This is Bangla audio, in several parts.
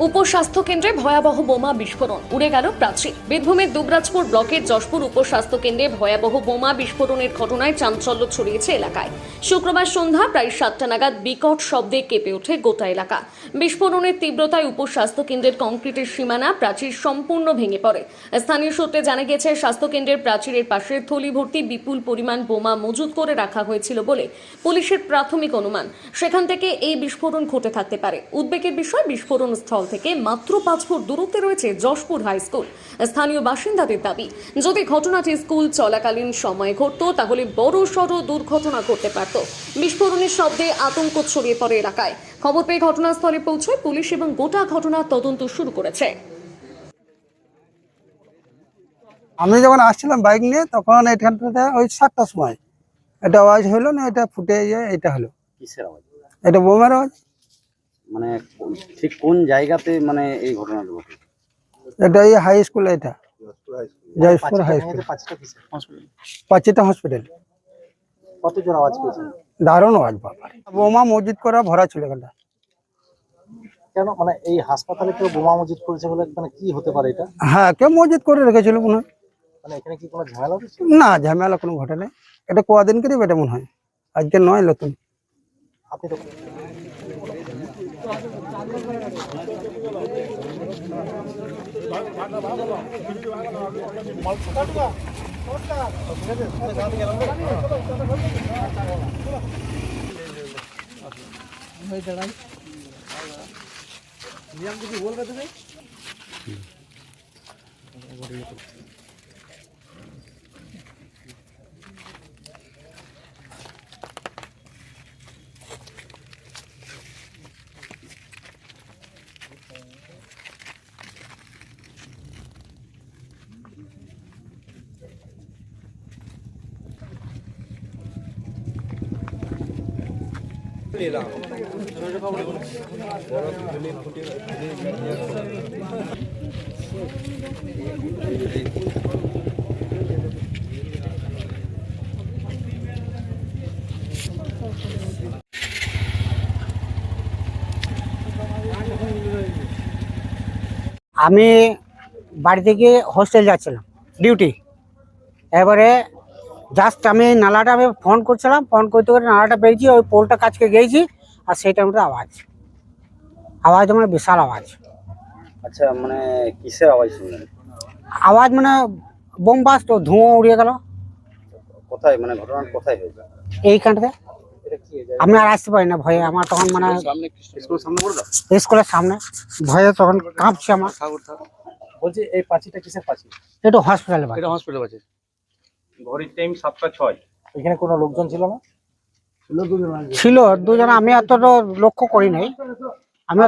উপস্বাস্থ্য কেন্দ্রে ভয়াবহ বোমা বিস্ফোরণ, উড়ে গেল প্রাচীর। বীরভূমের দুবরাজপুর ব্লকের যশপুর উপস্বাস্থ্য কেন্দ্রে ভয়াবহ বোমা বিস্ফোরণের ঘটনায় চাঞ্চল্য ছড়িয়েছে এলাকায়। শুক্রবার সন্ধ্যা প্রায় 7টা নাগাদ বিকট শব্দে কেঁপে ওঠে গোটা এলাকা। বিস্ফোরণের তীব্রতায় উপস্বাস্থ্য কেন্দ্রের কংক্রিটের সীমানা প্রাচীর সম্পূর্ণ ভেঙে পড়ে। স্থানীয় সূত্রে জানা গেছে, স্বাস্থ্যকেন্দ্রের প্রাচীরের পাশে থলি ভর্তি বিপুল পরিমাণ বোমা মজুত করে রাখা হয়েছিল বলে পুলিশের প্রাথমিক অনুমান। সেখান থেকে এই বিস্ফোরণ ঘটে থাকতে পারে। উদ্বেগের বিষয়, বিস্ফোরণ স্থল থেকে মাত্র 5 ফুট দূরত্বে রয়েছে যশপুর হাই স্কুল। স্থানীয় বাসিন্দাদের দাবি, যদি ঘটনাটি স্কুল চলাকালীন সময়ে ঘটতো তাহলে বড়সড় দুর্ঘটনা ঘটতে পারত। বিস্ফোরণের শব্দে আতঙ্ক ছড়িয়ে পড়ে এলাকায়। খবর পেয়ে ঘটনাস্থলে পৌঁছয় পুলিশ এবং গোটা ঘটনার তদন্ত শুরু করেছে। আমি যখন আসছিলাম বাইক নিয়ে, তখন এখানটাতে ওই 7টার সময় এটা আওয়াজ হলো না, এটা ফুটে যায়, এটা হলো কিসের আওয়াজ? এটা বোমার আওয়াজ। মানে ঠিক কোন জায়গাতে মানে এই ঘটনাটা ঘটে? এটা এই হাই স্কুল, এটা জয়পুর হাই স্কুল, পাঁচিটা হসপিটাল। কত জোর আওয়াজ পেয়েছেন? দারুণ আওয়াজ, বাবা। বোমা মসজিদ করা ভরা ছিল এখানটা। কেন মানে এই হাসপাতালে কেউ বোমা মজুত করেছে বলে মানে কি হতে পারে এটা? হ্যাঁ, কেউ মসজিদ করে রেখেছিল মনে হয়। মানে এখানে কি কোনো ঝামেলা হচ্ছে? না, ঝামেলা কোনো ঘটে নাই। এটা কদিন করে এটা মনে হয়, আজকে নয়, নতুন। আপনি তো আমি বাড়ি থেকে হোস্টেল যাচ্ছিলাম ডিউটি। এবারে জাস্ট আমি নালাটা ফোন করছিলাম, ফোন করতে করে নালাটা পেয়েছি, ওই পোলটা কাছকে গিয়েছি, আর সেই টাইমটা আওয়াজ মানে বিশাল আওয়াজ। আচ্ছা, মানে কিসের আওয়াজ শুনলেন? আওয়াজ মানে বোম বাস্ট, ধোঁয়া উড়িয়ে গেল। কোথায় মানে ঘটনাটা কোথায় হয়েছে? এইখানটাতে আমি আর আসতে পারি না ভয়ে। আমার তখন মানে স্কুলের সামনে ভয়ে তখন কাঁপছে আমার। বলছি এই পাঁচিটা কিসের পাঁচি? একটু হসপিটালে এটা হসপিটাল আছে। ঘড়ির টাইম 7টা 6। এখানে কোনো লোকজন ছিল না? ছিল দুজন, আমি অতটা লক্ষ্য করি নাই। আমি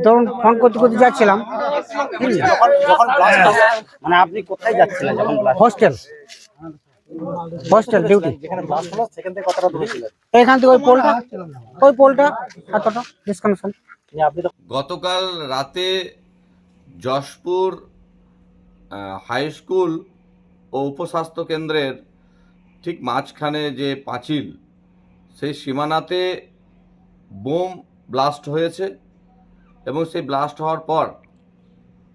ধরুন ফোন করতে করতে যাচ্ছিলাম। মানে আপনি কোথায় যাচ্ছিলেন যখন হোস্টেল ডিউটি। যেখানে ব্লাস্ট হলো সেখান থেকে কতটা দূরে ছিলেন? এখান থেকে ওই পোলটা এতটা ডিসকানেকশন। আপনি তো গতকাল রাতে যশপুর হাই স্কুল ও উপস্বাস্থ্য কেন্দ্রের ঠিক মাঝখানে যে পাঁচিল, সেই সীমানাতে বোম ব্লাস্ট হয়েছে এবং সেই ব্লাস্ট হওয়ার পর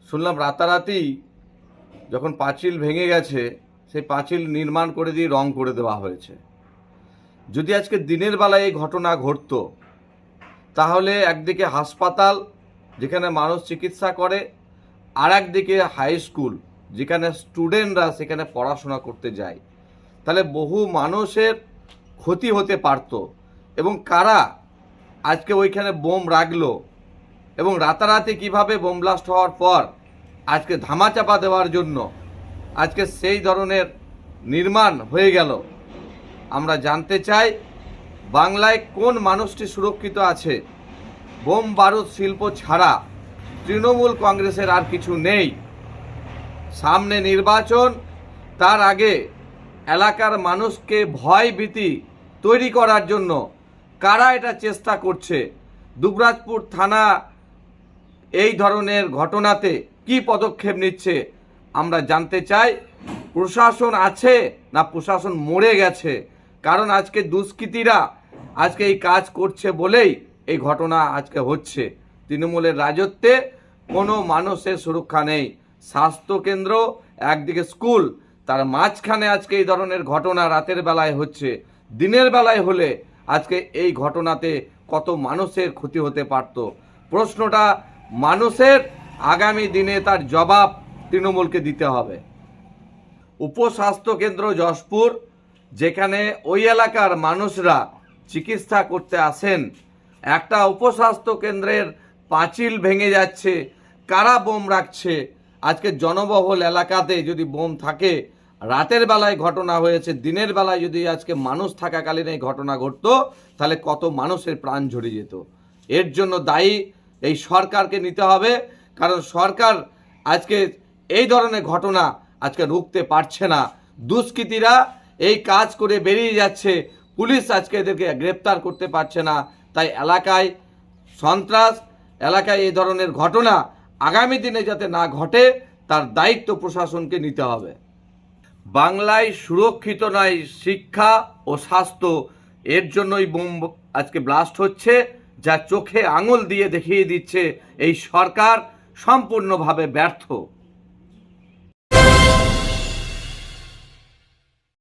শুনলাম রাতারাতি যখন পাঁচিল ভেঙে গেছে, সেই পাঁচিল নির্মাণ করে দিয়ে রং করে দেওয়া হয়েছে। যদি আজকে দিনের বেলায় এই ঘটনা ঘটতো তাহলে একদিকে হাসপাতাল যেখানে মানুষ চিকিৎসা করে, আর একদিকে হাই স্কুল যেখানে স্টুডেন্টরা সেখানে পড়াশোনা করতে যায়, তাহলে বহু মানুষের ক্ষতি হতে পারত। এবং কারা আজকে ওইখানে বোম রাখলো এবং রাতারাতি কিভাবে বোম ব্লাস্ট হওয়ার পর আজকে ধামাচাপা দেওয়ার জন্য আজকে সেই ধরনের নির্মাণ হয়ে গেল, আমরা জানতে চাই বাংলায় কোন মানুষটি সুরক্ষিত আছে? বোম বারুদ শিল্প ছাড়া তৃণমূল কংগ্রেসের আর কিছু নেই। সামনে নির্বাচন, তার আগে এলাকার মানুষকে ভয় ভীতি তৈরি করার জন্য কারা এটা চেষ্টা করছে? দুবরাজপুর থানা এই ধরনের ঘটনাতে কি পদক্ষেপ নিচ্ছে আমরা জানতে চাই। প্রশাসন আছে না প্রশাসন মরে গেছে? কারণ আজকে দুষ্কৃতীরা আজকে এই কাজ করছে বলেই এই ঘটনা আজকে হচ্ছে। তৃণমূলের রাজত্বে কোনো মানুষের সুরক্ষা নেই। স্বাস্থ্যকেন্দ্র একদিকে স্কুল, তার মাঝখানে আজকে এই ধরনের ঘটনা রাতের বেলায় হচ্ছে। দিনের বেলায় হলে আজকে এই ঘটনাতে কত মানুষের ক্ষতি হতে পারত। প্রশ্নটা মানুষের, আগামী দিনে তার জবাব তৃণমূলকে দিতে হবে। উপস্বাস্থ্যকেন্দ্র যশপুর, যেখানে ওই এলাকার মানুষরা চিকিৎসা করতে আসেন, একটা উপস্বাস্থ্য কেন্দ্রের পাঁচিল ভেঙে যাচ্ছে। কারা বোম রাখছে? আজকে জনবহুল এলাকাতে যদি বোম থাকে, রাতের বেলায় ঘটনা হয়েছে, দিনের বেলায় যদি আজকে মানুষ থাকাকালীন এই ঘটনা ঘটতো, তাহলে কত মানুষের প্রাণ ঝরে যেত। এর জন্য দায়ী এই সরকারকে নিতে হবে, কারণ সরকার আজকে এই ধরনের ঘটনা আজকে রুখতে পারছে না। দুষ্কৃতীরা এই কাজ করে বেরিয়ে যাচ্ছে, পুলিশ আজকে এদেরকে গ্রেপ্তার করতে পারছে না। তাই এলাকায় সন্ত্রাস, এলাকায় এই ধরনের ঘটনা আগামী দিনে যাতে না ঘটে, তার দায়িত্ব প্রশাসনকে নিতে হবে। বাংলায় সুরক্ষিত নয় শিক্ষা ও স্বাস্থ্য, এর জন্যই বোম আজকে ব্লাস্ট হচ্ছে, যা চোখে আঙুল দিয়ে দেখিয়ে দিচ্ছে এই সরকার সম্পূর্ণভাবে ব্যর্থ।